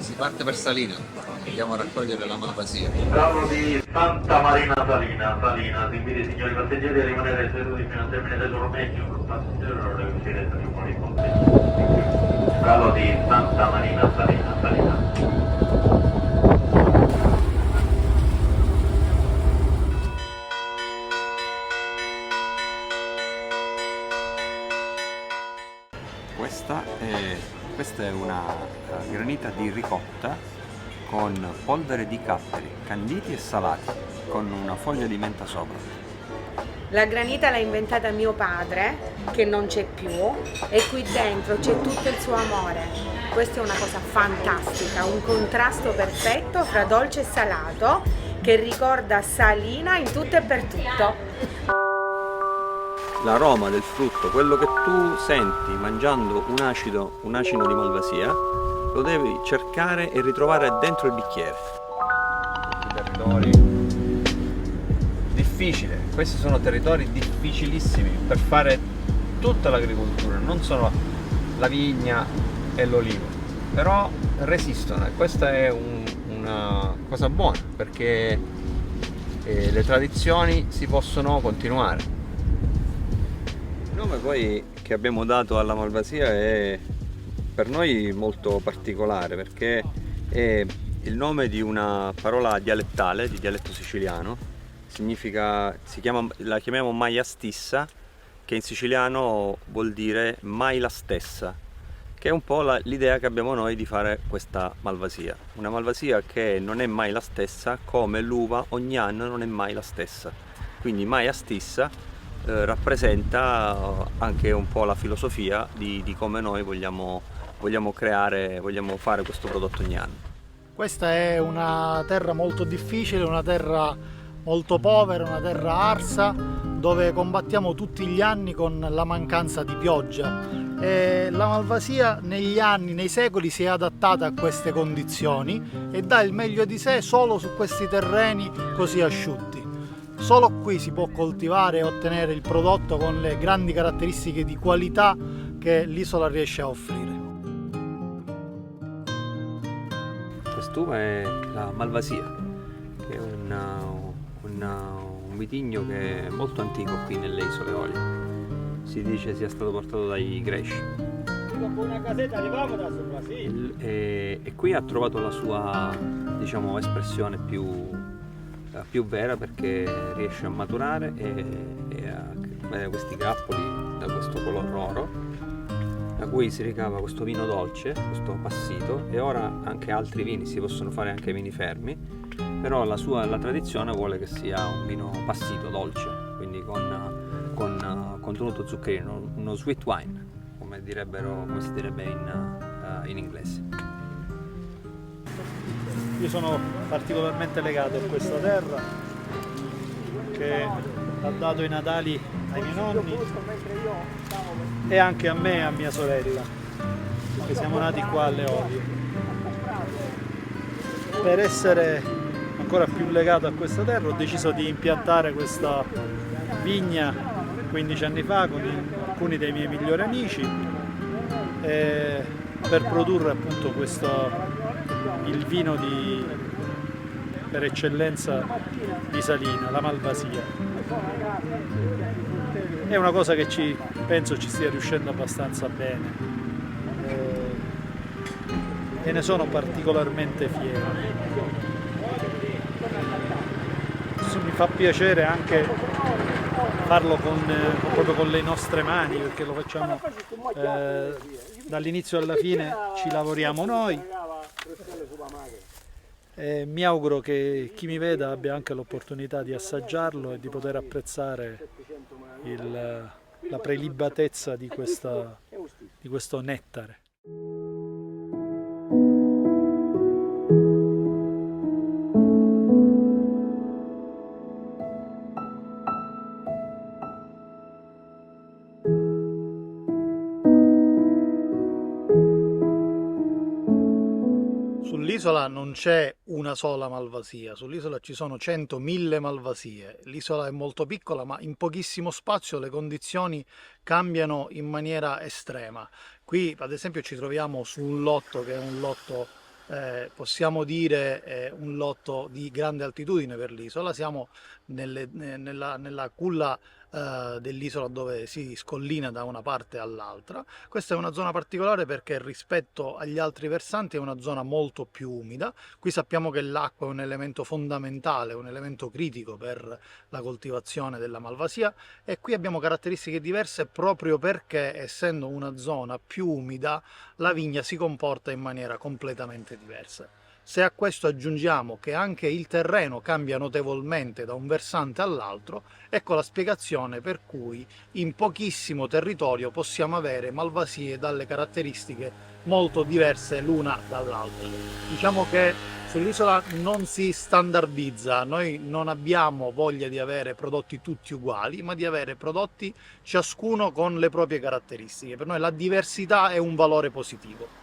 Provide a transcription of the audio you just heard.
Si parte per Salina, andiamo a raccogliere la malvasia. Capo di Santa Marina Salina, Salina, si invita i signori passeggeri a rimanere seduti fino al termine del loro mezzo per passeggero e uscire tra i buoni ponti. Capo di Santa Marina Salina, Salina. Questa è una granita di ricotta con polvere di capperi, canditi e salati, con una foglia di menta sopra. La granita l'ha inventata mio padre, che non c'è più, e qui dentro c'è tutto il suo amore. Questa è una cosa fantastica, un contrasto perfetto fra dolce e salato che ricorda Salina in tutto e per tutto. L'aroma del frutto, quello che tu senti mangiando un acino di malvasia, lo devi cercare e ritrovare dentro il bicchiere. Territori difficili, questi sono territori difficilissimi per fare tutta l'agricoltura, non solo la vigna e l'olivo, però resistono e questa è una cosa buona perché le tradizioni si possono continuare. Il nome poi che abbiamo dato alla malvasia è per noi molto particolare perché è il nome di una parola dialettale, di dialetto siciliano, la chiamiamo Maia stissa, che in siciliano vuol dire mai la stessa, che è un po' l'idea che abbiamo noi di fare questa malvasia. Una malvasia che non è mai la stessa, come l'uva ogni anno non è mai la stessa. Quindi Maia stissa rappresenta anche un po' la filosofia di come noi vogliamo fare questo prodotto ogni anno. Questa è una terra molto difficile, una terra molto povera, una terra arsa, dove combattiamo tutti gli anni con la mancanza di pioggia. E la malvasia negli anni, nei secoli si è adattata a queste condizioni e dà il meglio di sé solo su questi terreni così asciutti. Solo qui si può coltivare e ottenere il prodotto con le grandi caratteristiche di qualità che l'isola riesce a offrire. Quest'uva è la malvasia, che è un vitigno che è molto antico qui nelle isole Eolie. Si dice sia stato portato dai Greci. E qui ha trovato la sua, diciamo, espressione più vera perché riesce a maturare e a avere questi grappoli da questo color oro, da cui si ricava questo vino dolce, questo passito, e ora anche altri vini, si possono fare anche vini fermi, però la tradizione vuole che sia un vino passito, dolce, quindi con contenuto zuccherino, uno sweet wine, come si direbbe in inglese. Io sono particolarmente legato a questa terra che ha dato i Natali ai miei nonni e anche a me e a mia sorella, che siamo nati qua alle Eolie. Per essere ancora più legato a questa terra ho deciso di impiantare questa vigna 15 anni fa con alcuni dei miei migliori amici per produrre appunto il vino per eccellenza di Salina, la malvasia. È una cosa che penso ci stia riuscendo abbastanza bene e ne sono particolarmente fiero. Mi fa piacere anche farlo proprio con le nostre mani, perché lo facciamo dall'inizio alla fine, ci lavoriamo noi. Mi auguro che chi mi veda abbia anche l'opportunità di assaggiarlo e di poter apprezzare la prelibatezza di questo nettare. Sull'isola non c'è una sola malvasia, sull'isola ci sono 100.000 malvasie. L'isola è molto piccola, ma in pochissimo spazio le condizioni cambiano in maniera estrema. Qui ad esempio ci troviamo su un lotto che è un lotto possiamo dire un lotto di grande altitudine per l'isola, siamo nella culla dell'isola dove si scollina da una parte all'altra. Questa è una zona particolare perché rispetto agli altri versanti è una zona molto più umida. Qui sappiamo che l'acqua è un elemento fondamentale, un elemento critico per la coltivazione della malvasia, e qui abbiamo caratteristiche diverse proprio perché, essendo una zona più umida, la vigna si comporta in maniera completamente diversa. Se a questo aggiungiamo che anche il terreno cambia notevolmente da un versante all'altro, ecco la spiegazione per cui in pochissimo territorio possiamo avere malvasie dalle caratteristiche molto diverse l'una dall'altra. Diciamo che sull'isola non si standardizza, noi non abbiamo voglia di avere prodotti tutti uguali, ma di avere prodotti ciascuno con le proprie caratteristiche. Per noi la diversità è un valore positivo.